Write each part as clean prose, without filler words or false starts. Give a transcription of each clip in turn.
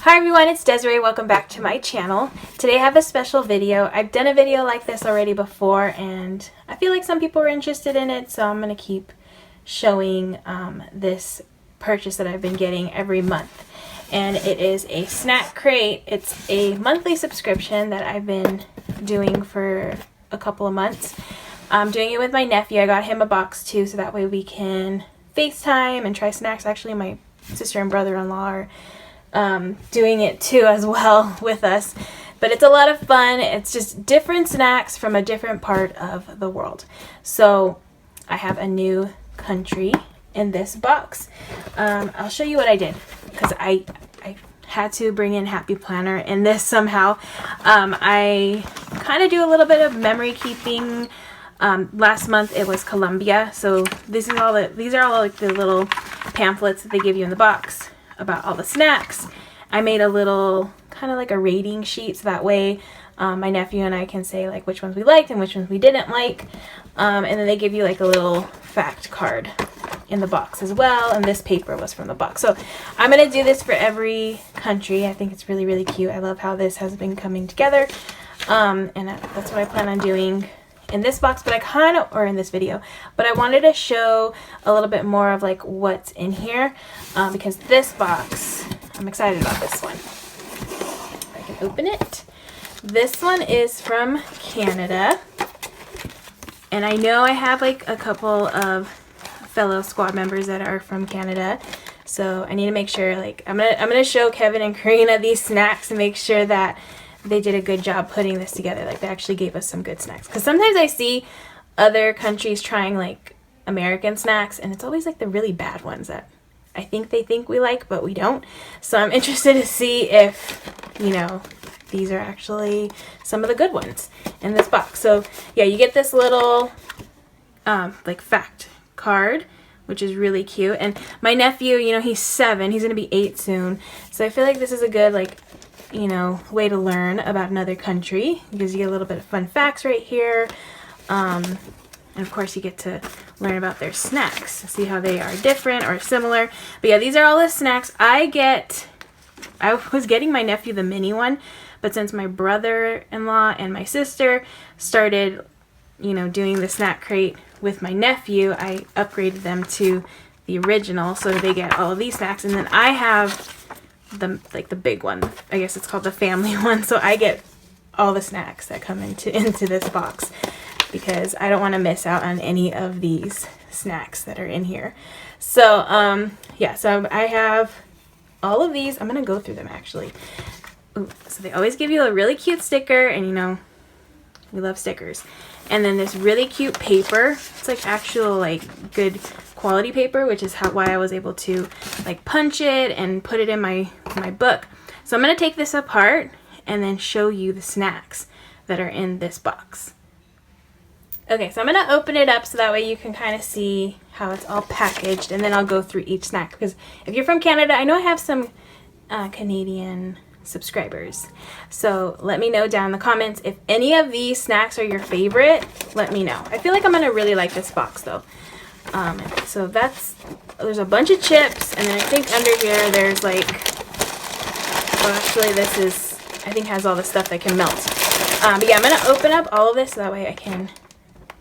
Hi everyone, it's Desiree. Welcome back to my channel. Today I have a special video. I've done a video like this already before and I feel like some people are interested in it, so I'm going to keep showing this purchase that I've been getting every month. And it is a snack crate. It's a monthly subscription that I've been doing for a couple of months. I'm doing it with my nephew. I got him a box too, so that way we can FaceTime and try snacks. Actually, my sister and brother-in-law are doing it too as well with us, but it's a lot of fun. It's just different snacks from a different part of the world. So I have a new country in this box. I'll show you what I did because I had to bring in Happy Planner in this somehow. I kind of do a little bit of memory keeping. Last month it was Colombia, so these are all like the little pamphlets that they give you in the box about all the snacks. I made a little kind of like a rating sheet, so that way my nephew and I can say like which ones we liked and which ones we didn't like, and then they give you like a little fact card in the box as well, and this paper was from the box. So I'm gonna do this for every country. I think it's really, really cute. I love how this has been coming together, and that's what I plan on doing in this box, but or in this video, but I wanted to show a little bit more of like what's in here, because this box, I'm excited about this one. I can open it. This one is from Canada, and I know I have like a couple of fellow squad members that are from Canada, so I need to make sure, like, I'm gonna show Kevin and Karina these snacks and make sure that they did a good job putting this together. Like, they actually gave us some good snacks. Because sometimes I see other countries trying, like, American snacks, and it's always, like, the really bad ones that I think they think we like, but we don't. So I'm interested to see if, you know, these are actually some of the good ones in this box. So, yeah, you get this little, like, fact card, which is really cute. And my nephew, you know, he's 7. He's going to be 8 soon. So I feel like this is a good, like, you know, way to learn about another country, because you get a little bit of fun facts right here, and of course you get to learn about their snacks, see how they are different or similar. But yeah, these are all the snacks I was getting my nephew the mini one, but since my brother-in-law and my sister started, you know, doing the snack crate with my nephew, I upgraded them to the original, so they get all of these snacks. And then I have the big one, I guess it's called the family one, so I get all the snacks that come into this box, because I don't want to miss out on any of these snacks that are in here. So yeah, so I have all of these. I'm gonna go through them actually. Ooh, so they always give you a really cute sticker, and you know, we love stickers. And then this really cute paper. It's like actual like good quality paper, which is why I was able to like punch it and put it in my book. So I'm going to take this apart and then show you the snacks that are in this box. Okay, so I'm going to open it up so that way you can kind of see how it's all packaged, and then I'll go through each snack, because if you're from Canada, I know I have some Canadian subscribers, so let me know down in the comments if any of these snacks are your favorite. Let me know. I feel like I'm gonna really like this box though. So there's a bunch of chips, and then I think under here there's like, well, actually this is, I think, has all the stuff that can melt. But yeah, I'm gonna open up all of this so that way I can,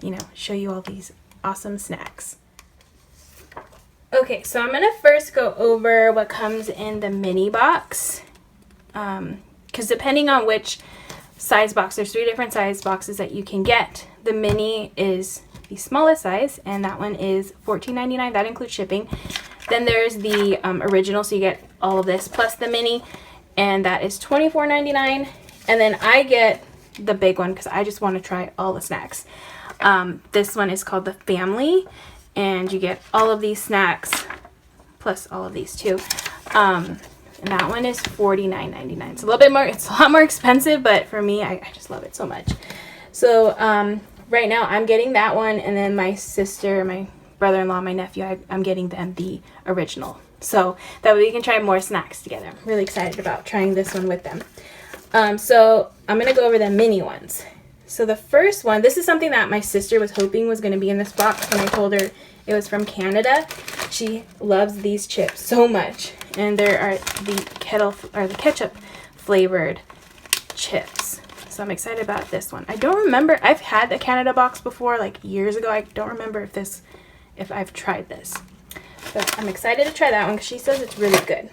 you know, show you all these awesome snacks. Okay, so I'm gonna first go over what comes in the mini box. Because depending on which size box, there's 3 different size boxes that you can get. The mini is the smallest size, and that one is $14.99. That includes shipping. Then there's the original, so you get all of this plus the mini, and that is $24.99. And then I get the big one because I just want to try all the snacks. This one is called the family, and you get all of these snacks plus all of these too. And that one is $49.99. It's a little bit more, it's a lot more expensive, but for me, I just love it so much. So right now I'm getting that one, and then my sister, my brother-in-law, my nephew, I'm getting them the original. So that way we can try more snacks together. I'm really excited about trying this one with them. So I'm going to go over the mini ones. So the first one, this is something that my sister was hoping was going to be in this box when I told her it was from Canada. She loves these chips so much. and there are the ketchup flavored chips. So I'm excited about this one. I don't remember, I've had the Canada box before, like years ago. I don't remember if I've tried this. But I'm excited to try that one because she says it's really good.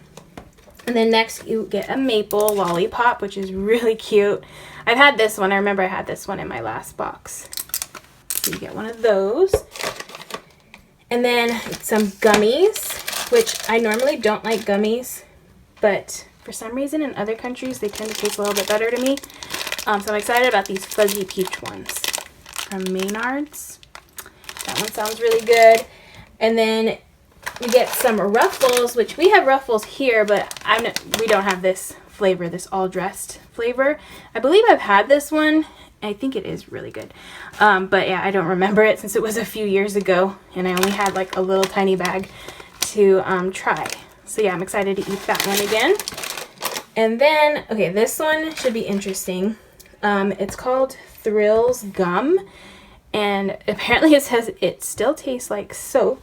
And then next you get a maple lollipop, which is really cute. I've had this one. I remember I had this one in my last box. So you get one of those. And then some gummies, which I normally don't like gummies, but for some reason in other countries they tend to taste a little bit better to me. So I'm excited about these fuzzy peach ones from Maynard's. That one sounds really good. And then you get some Ruffles, which we have Ruffles here, but we don't have this flavor, this all dressed flavor. I believe I've had this one. I think it is really good. But yeah, I don't remember it since it was a few years ago, and I only had like a little tiny bag to try. So yeah, I'm excited to eat that one again. And then, okay, this one should be interesting. It's called Thrills Gum, and apparently it says it still tastes like soap.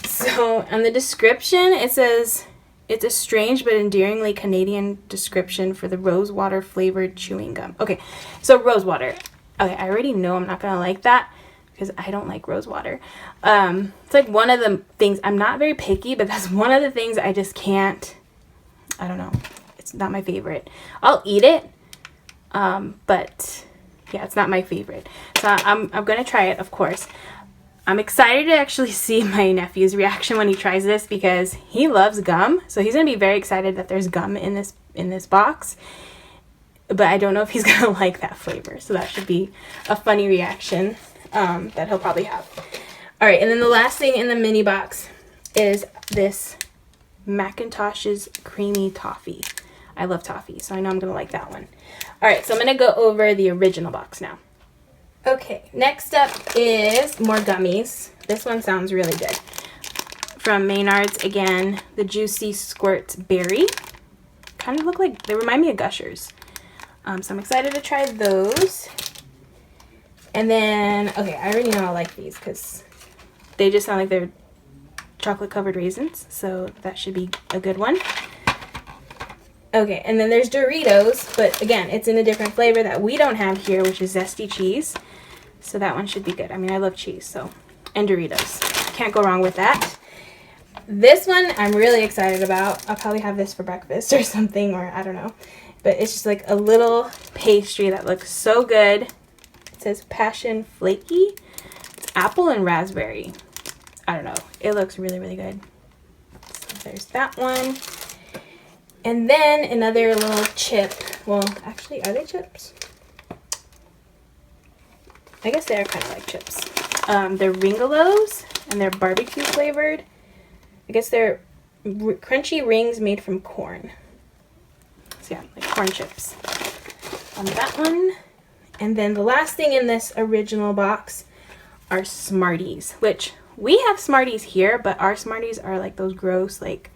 So on the description it says it's a strange but endearingly Canadian description for the rosewater flavored chewing gum. Okay, so rosewater. Okay, I already know I'm not gonna like that because I don't like rosewater. It's like one of the things, I'm not very picky, but that's one of the things I just can't, I don't know. It's not my favorite. I'll eat it, but yeah, it's not my favorite. So I'm gonna try it, of course. I'm excited to actually see my nephew's reaction when he tries this because he loves gum. So he's gonna be very excited that there's gum in this box. But I don't know if he's gonna like that flavor. So that should be a funny reaction that he'll probably have. All right, and then the last thing in the mini box is this Macintosh's Creamy Toffee. I love toffee, so I know I'm gonna like that one. All right, so I'm gonna go over the original box now. Okay, next up is more gummies. This one sounds really good. From Maynard's again, the Juicy Squirts Berry. Kind of look like, they remind me of Gushers. So I'm excited to try those. And then, okay, I already know I like these because they just sound like they're chocolate covered raisins. So that should be a good one. Okay, and then there's Doritos, but again, it's in a different flavor that we don't have here, which is zesty cheese. So that one should be good. I mean, I love cheese, so, and Doritos. Can't go wrong with that. This one I'm really excited about. I'll probably have this for breakfast or something, or I don't know. But it's just like a little pastry that looks so good. It says Passion Flaky. It's apple and raspberry. I don't know. It looks really, really good. So there's that one. And then another little chip. Well, actually, are they chips? I guess they are kind of like chips. They're Ringolos, and they're barbecue flavored. I guess they're crunchy rings made from corn. So yeah, like corn chips on that one. And then the last thing in this original box are Smarties, which we have Smarties here, but our Smarties are like those gross, like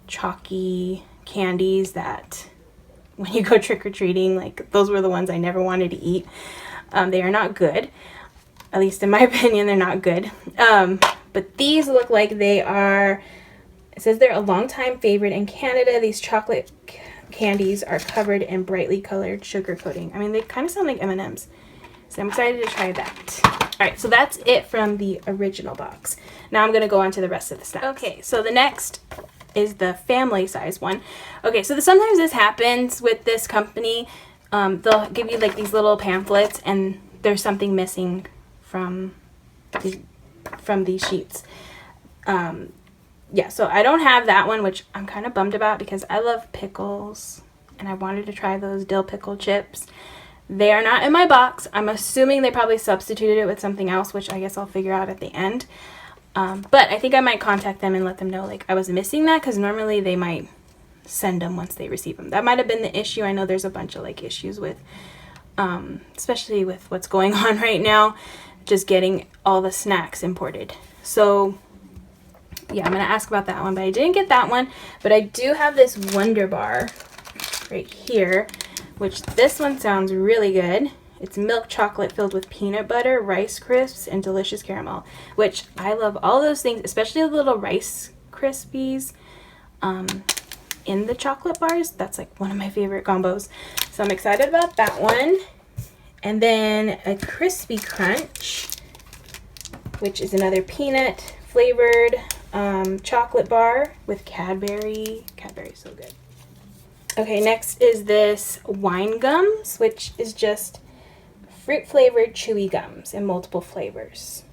chalky candies that when you go trick-or-treating, like those were the ones I never wanted to eat. They are not good. At least in my opinion, they're not good. But these look like they are, it says they're a long-time favorite in Canada. These chocolate candies are covered in brightly colored sugar coating. I mean, they kind of sound like M&Ms. So I'm excited to try that. All right, so that's it from the original box. Now I'm going to go on to the rest of the snacks. Okay, so the next is the family size one. Okay, so sometimes this happens with this company. They'll give you like these little pamphlets and there's something missing from these sheets. Yeah, so I don't have that one, which I'm kind of bummed about because I love pickles and I wanted to try those dill pickle chips. They are not in my box. I'm assuming they probably substituted it with something else, which I guess I'll figure out at the end. But I think I might contact them and let them know like I was missing that because normally they might send them once they receive them. That might have been the issue. I know there's a bunch of like issues with, especially with what's going on right now, just getting all the snacks imported. So yeah, I'm going to ask about that one, but I didn't get that one. But I do have this Wonder Bar right here, which this one sounds really good. It's milk chocolate filled with peanut butter, Rice Crisps, and delicious caramel, which I love all those things, especially the little Rice Krispies. in the chocolate bars. That's like one of my favorite combos. So I'm excited about that one. And then a Crispy Crunch, which is another peanut flavored chocolate bar with Cadbury. Cadbury's so good. Okay, next is this Wine Gums, which is just fruit flavored chewy gums in multiple flavors.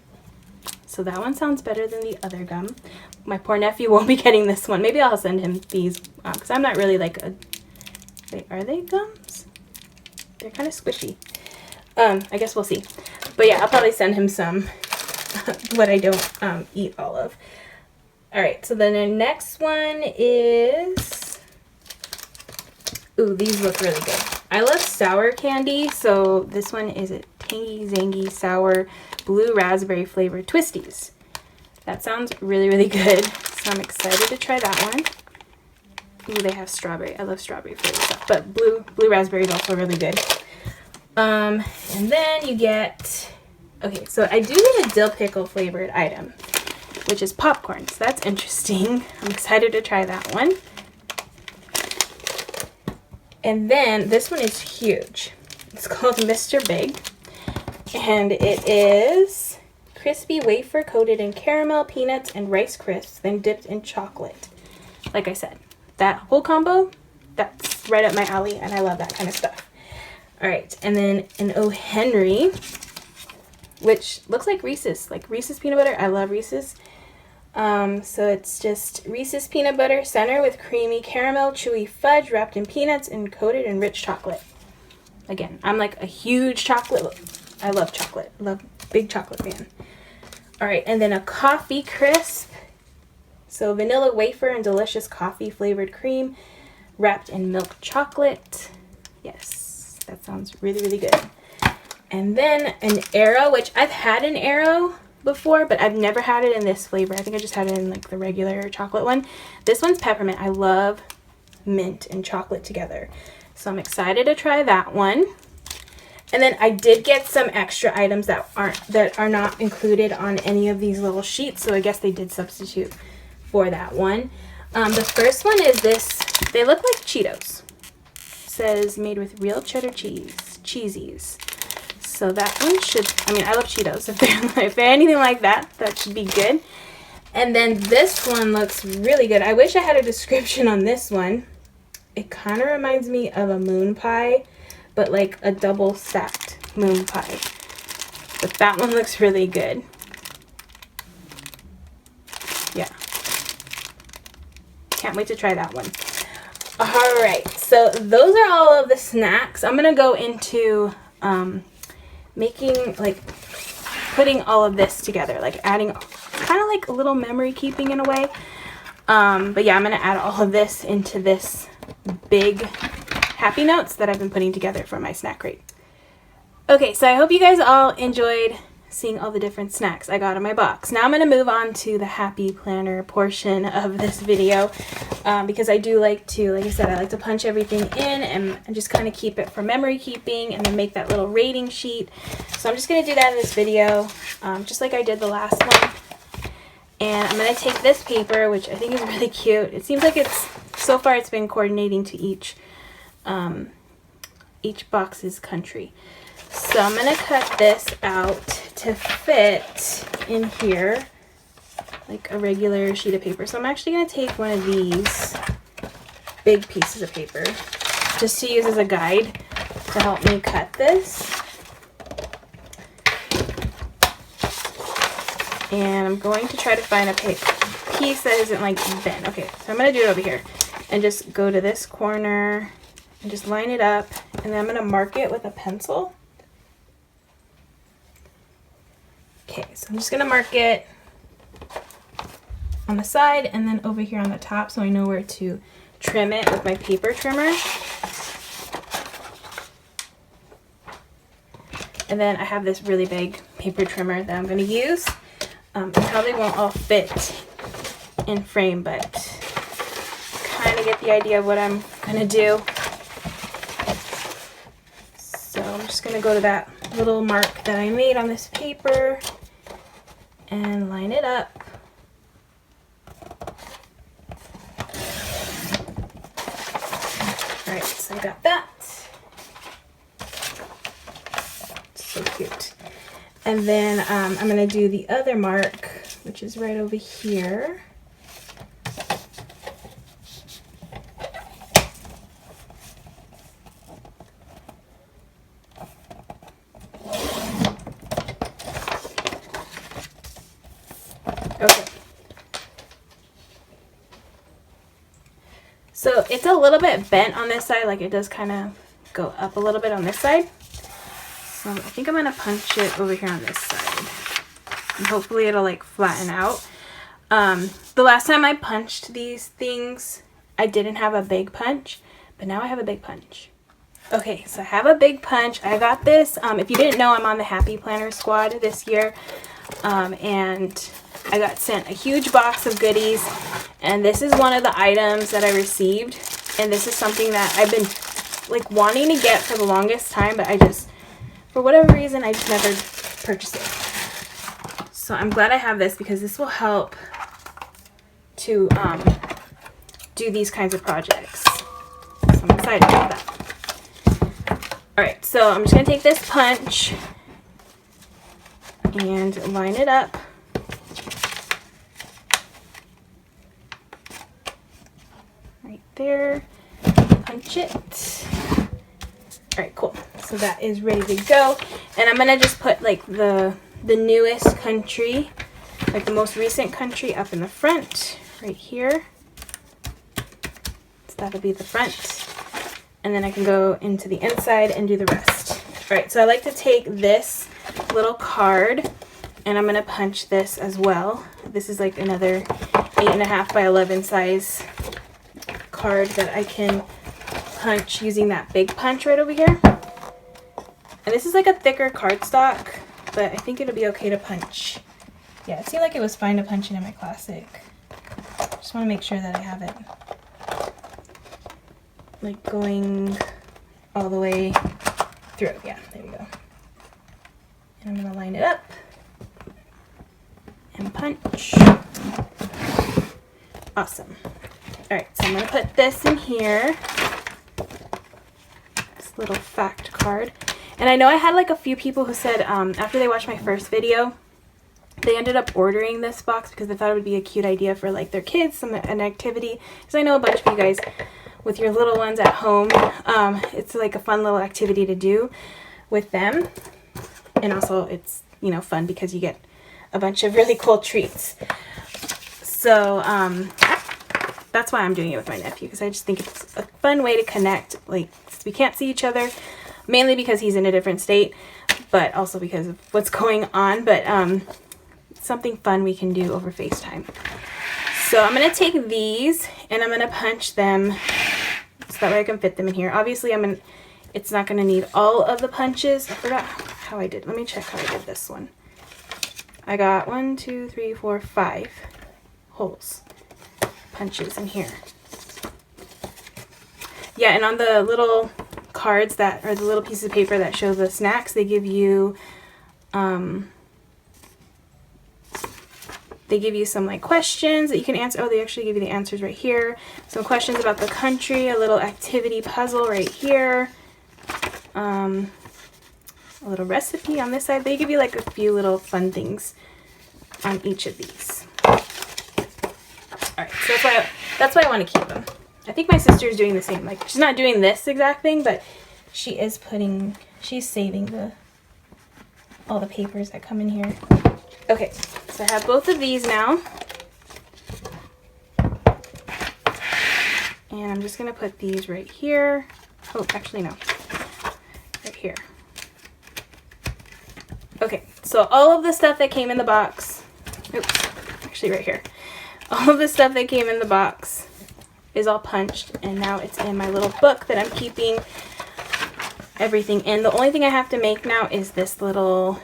So that one sounds better than the other gum. My poor nephew won't be getting this one. Maybe I'll send him these because I'm not really like a... Wait, are they gums? They're kind of squishy. I guess we'll see. But yeah, I'll probably send him some what I don't eat all of. Alright, so then the next one is... Ooh, these look really good. I love sour candy, so this one is a tangy, zangy, sour, blue raspberry flavored Twisties. That sounds really, really good. So I'm excited to try that one. Ooh, they have strawberry. I love strawberry flavored stuff, but blue raspberry is also really good. And then you get, okay, so I do get a dill pickle flavored item, which is popcorn. So that's interesting. I'm excited to try that one. And then this one is huge. It's called Mr. Big. And it is crispy wafer coated in caramel, peanuts, and Rice Crisps, then dipped in chocolate. Like I said, that whole combo, that's right up my alley, and I love that kind of stuff. All right, and then an O. Henry, which looks like Reese's peanut butter. I love Reese's. So it's just Reese's peanut butter center with creamy caramel, chewy fudge wrapped in peanuts and coated in rich chocolate. Again, I'm like a huge chocolate. I love chocolate. Big chocolate fan. All right, and then a coffee crisp. So vanilla wafer and delicious coffee flavored cream wrapped in milk chocolate. Yes, that sounds really, really good. And then an Aero, which I've had an Aero before, but I've never had it in this flavor. I think I just had it in like the regular chocolate one. This one's peppermint. I love mint and chocolate together. So I'm excited to try that one. And then I did get some extra items that are not included on any of these little sheets. So I guess they did substitute for that one. The first one is this. They look like Cheetos. It says made with real cheddar cheese. Cheesies. So that one should, I mean, I love Cheetos. If they're anything like that, that should be good. And then this one looks really good. I wish I had a description on this one. It kind of reminds me of a moon pie, but like a double stacked moon pie. But that one looks really good. Yeah. Can't wait to try that one. All right, so those are all of the snacks. I'm gonna go into putting all of this together, like adding kind of like a little memory keeping in a way. But yeah, I'm gonna add all of this into this big happy notes that I've been putting together for my snack crate. Okay, so I hope you guys all enjoyed seeing all the different snacks I got in my box. Now I'm going to move on to the happy planner portion of this video because I do like to, like I said, I like to punch everything in and just kind of keep it for memory keeping and then make that little rating sheet. So I'm just going to do that in this video just like I did the last one. And I'm going to take this paper, which I think is really cute. It seems like so far it's been coordinating to each box's country. So I'm going to cut this out to fit in here like a regular sheet of paper. So I'm actually going to take one of these big pieces of paper just to use as a guide to help me cut this. And I'm going to try to find a piece that isn't like bent. Okay, so I'm going to do it over here and just go to this corner and just line it up, and then I'm going to mark it with a pencil. Okay, so I'm just going to mark it on the side and then over here on the top so I know where to trim it with my paper trimmer. And then I have this really big paper trimmer that I'm going to use. It probably won't all fit in frame, but kind of get the idea of what I'm going to do. So I'm just going to go to that little mark that I made on this paper and line it up. Alright, so I got that. So cute. And then I'm going to do the other mark, which is right over here. Okay. So it's a little bit bent on this side, like it does kind of go up a little bit on this side. So I think I'm going to punch it over here on this side. And hopefully it'll like flatten out. The last time I punched these things, I didn't have a big punch, but now I have a big punch. Okay, so I have a big punch. I got this. If you didn't know, I'm on the Happy Planner squad this year. And I got sent a huge box of goodies. And this is one of the items that I received. And this is something that I've been like wanting to get for the longest time, but I just, for whatever reason, I just never purchased it. So I'm glad I have this because this will help to do these kinds of projects. So I'm excited about that. Alright, so I'm just going to take this punch and line it up. Right there. Punch it. Alright, cool. So that is ready to go. And I'm going to just put like the newest country, like the most recent country up in the front, right here. So that'll be the front. And then I can go into the inside and do the rest. Alright, so I like to take this little card and I'm going to punch this as well. This is like another 8.5 by 11 size card that I can punch using that big punch right over here. And this is like a thicker cardstock, but I think it'll be okay to punch. Yeah, it seemed like it was fine to punch it in my classic. Just want to make sure that I have it like going all the way through. Yeah, there we go. And I'm going to line it up and punch. Awesome. Alright, so I'm going to put this in here. This little fact card. And I know I had like a few people who said after they watched my first video, they ended up ordering this box because they thought it would be a cute idea for like their kids, an activity. Because I know a bunch of you guys with your little ones at home, it's like a fun little activity to do with them. And also it's, you know, fun because you get a bunch of really cool treats. So that's why I'm doing it with my nephew, because I just think it's a fun way to connect. Like, we can't see each other, mainly because he's in a different state, but also because of what's going on. But something fun we can do over FaceTime. So I'm going to take these and I'm going to punch them so that way I can fit them in here. Obviously, it's not going to need all of the punches. I forgot how I did. Let me check how I did this one. I got 1, 2, 3, 4, 5 holes, punches in here. Yeah, and on the little cards that, or the little pieces of paper that show the snacks, they give you some like questions that you can answer. Oh, they actually give you the answers right here. Some questions about the country, a little activity puzzle right here, a little recipe on this side. They give you like a few little fun things on each of these. Alright, so that's why I want to keep them. I think my sister is doing the same. Like, she's not doing this exact thing, but she's saving all the papers that come in here. Okay, so I have both of these now. And I'm just going to put these right here. Oh, actually no. Right here. Okay, so all of the stuff that came in the box, oops, actually right here. All of the stuff that came in the box is all punched, and now it's in my little book that I'm keeping everything in. The only thing I have to make now is this little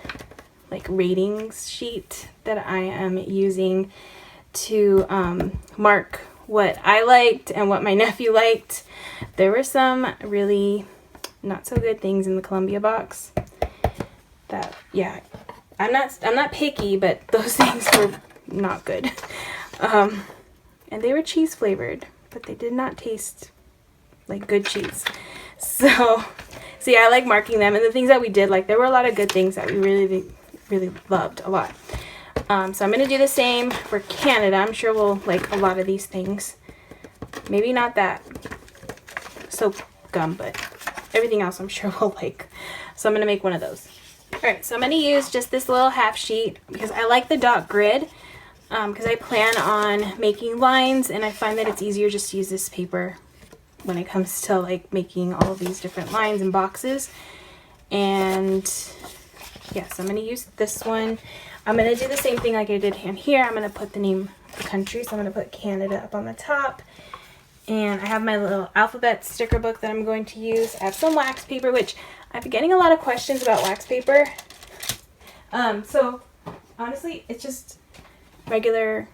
like ratings sheet that I am using to mark what I liked and what my nephew liked. There were some really not so good things in the Columbia box that, yeah, I'm not picky, but those things were not good. And they were cheese flavored, but they did not taste like good cheese. So yeah, I like marking them. And the things that we did, like there were a lot of good things that we really loved a lot. So I'm going to do the same for Canada. I'm sure we'll like a lot of these things. Maybe not that soap gum, but everything else I'm sure we'll like. So I'm going to make one of those. Alright, so I'm going to use just this little half sheet because I like the dot grid because I plan on making lines, and I find that it's easier just to use this paper when it comes to like making all of these different lines and boxes. And yes, I'm going to use this one. I'm going to do the same thing like I did in here. I'm going to put the name of the country. So I'm going to put Canada up on the top. And I have my little alphabet sticker book that I'm going to use. I have some wax paper, which I've been getting a lot of questions about wax paper. So honestly, it's just regular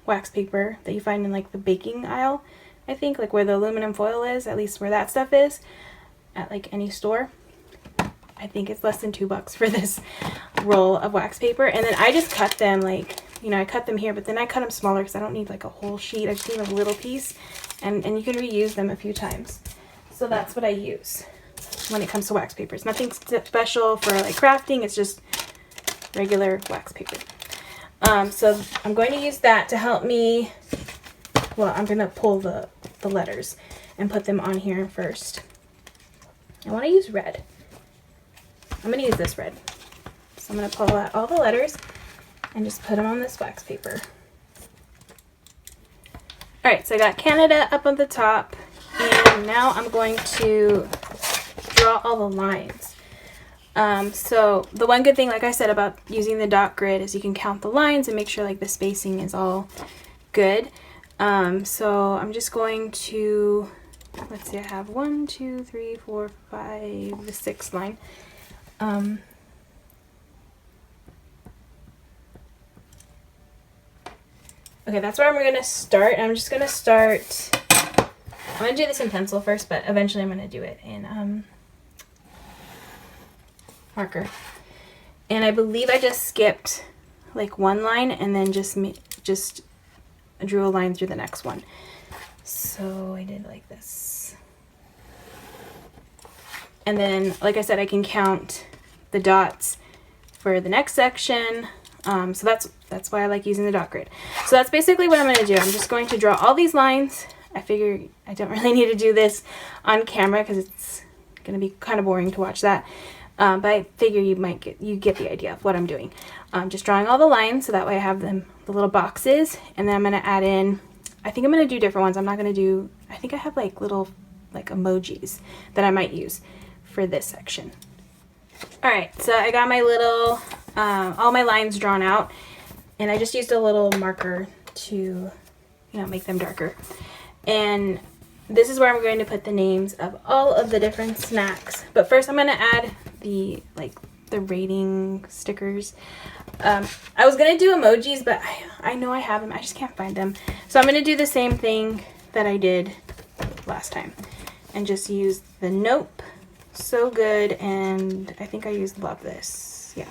wax paper that you find in like the baking aisle. I think like where the aluminum foil is, at least where that stuff is at like any store. I think it's less than $2 for this roll of wax paper. And then I just cut them like, you know, I cut them here, but then I cut them smaller because I don't need like a whole sheet. I just need a little piece, and you can reuse them a few times. So that's what I use when it comes to wax paper. It's nothing special for like crafting. It's just regular wax paper. So I'm going to use that to help me. Well, I'm going to pull the letters and put them on here first. I want to use red. I'm going to use this red. So I'm going to pull out all the letters and just put them on this wax paper. Alright, so I got Canada up on the top, and now I'm going to draw all the lines. So the one good thing, like I said, about using the dot grid is you can count the lines and make sure like the spacing is all good. So I'm just going to, let's see, I have 1, 2, 3, 4, 5, the 6th line. Okay, that's where I'm going to start. I'm just going to start, I'm going to do this in pencil first, but eventually I'm going to do it in marker. And I believe I just skipped like one line and then just drew a line through the next one. So I did like this. And then, like I said, I can count the dots for the next section. So that's why I like using the dot grid. So that's basically what I'm going to do. I'm just going to draw all these lines. I figure I don't really need to do this on camera because it's going to be kind of boring to watch that. But I figure you get the idea of what I'm doing. Just drawing all the lines so that way I have them, the little boxes, and then I'm going to add in, I think I'm going to do different ones. I'm not going to do, I think I have like little like emojis that I might use for this section. Alright, so I got my little, all my lines drawn out, and I just used a little marker to, you know, make them darker. And this is where I'm going to put the names of all of the different snacks. But first I'm going to add the rating stickers. I was going to do emojis, but I know I have them. I just can't find them. So I'm going to do the same thing that I did last time and just use the nope, so good, and I think I used love this. Yeah.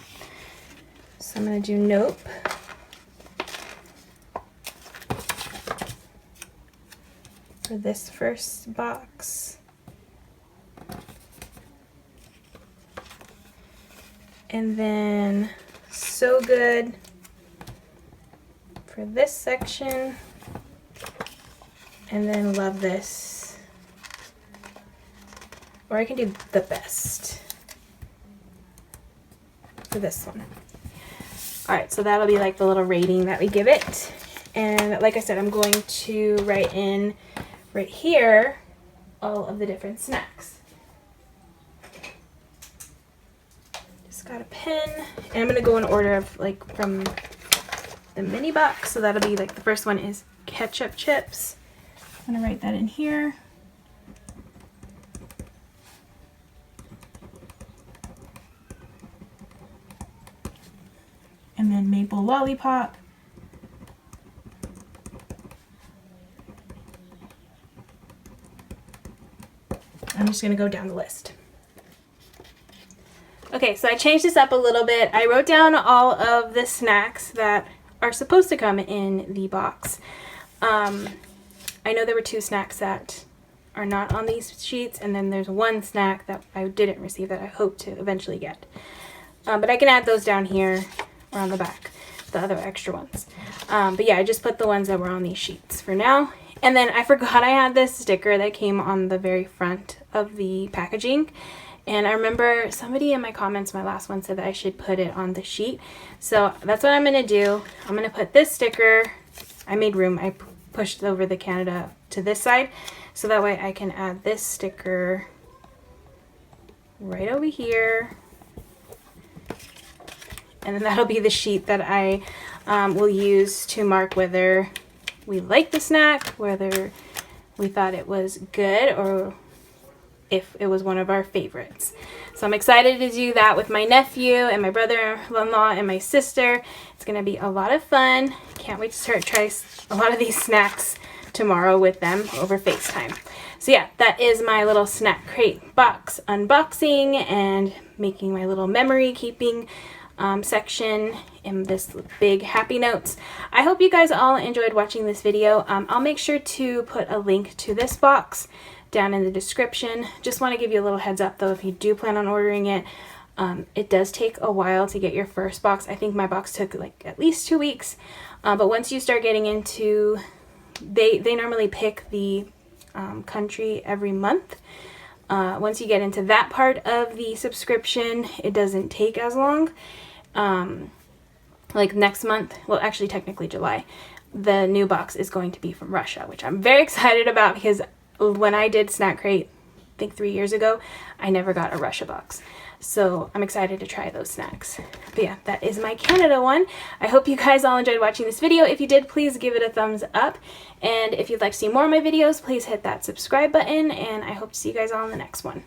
So I'm going to do nope. For this first box. And then so good for this section. And then love this. Or I can do the best for this one. Alright, so that'll be like the little rating that we give it. And like I said, I'm going to write in right here all of the different snacks. Just got a pen, and I'm going to go in order of like from the mini box. So that'll be like the first one is ketchup chips. I'm going to write that in here. And then maple lollipop. I'm just going to go down the list. Okay, so I changed this up a little bit. I wrote down all of the snacks that are supposed to come in the box. I know there were 2 snacks that are not on these sheets, and then there's one snack that I didn't receive that I hope to eventually get. But I can add those down here or on the back, the other extra ones. But yeah, I just put the ones that were on these sheets for now. And then I forgot I had this sticker that came on the very front of the packaging. And I remember somebody in my comments, my last one, said that I should put it on the sheet. So that's what I'm going to do. I'm going to put this sticker. I made room. I pushed over the Canada to this side. So that way I can add this sticker right over here. And then that'll be the sheet that I will use to mark whether we like the snack, whether we thought it was good, or if it was one of our favorites. So I'm excited to do that with my nephew and my brother-in-law and my sister. It's going to be a lot of fun. Can't wait to try a lot of these snacks tomorrow with them over FaceTime. So yeah, that is my little snack crate box unboxing and making my little memory keeping section in this big happy notes. I hope you guys all enjoyed watching this video. I'll make sure to put a link to this box down in the description. Just want to give you a little heads up though, if you do plan on ordering it, it does take a while to get your first box. I think my box took like at least 2 weeks, but once you start getting into, they normally pick the country every month. Once you get into that part of the subscription, it doesn't take as long. Like next month, well actually technically July, the new box is going to be from Russia, which I'm very excited about because when I did Snack Crate, I think 3 years ago, I never got a Russia box. So I'm excited to try those snacks. But yeah, that is my Canada one. I hope you guys all enjoyed watching this video. If you did, please give it a thumbs up. And if you'd like to see more of my videos, please hit that subscribe button. And I hope to see you guys all in the next one.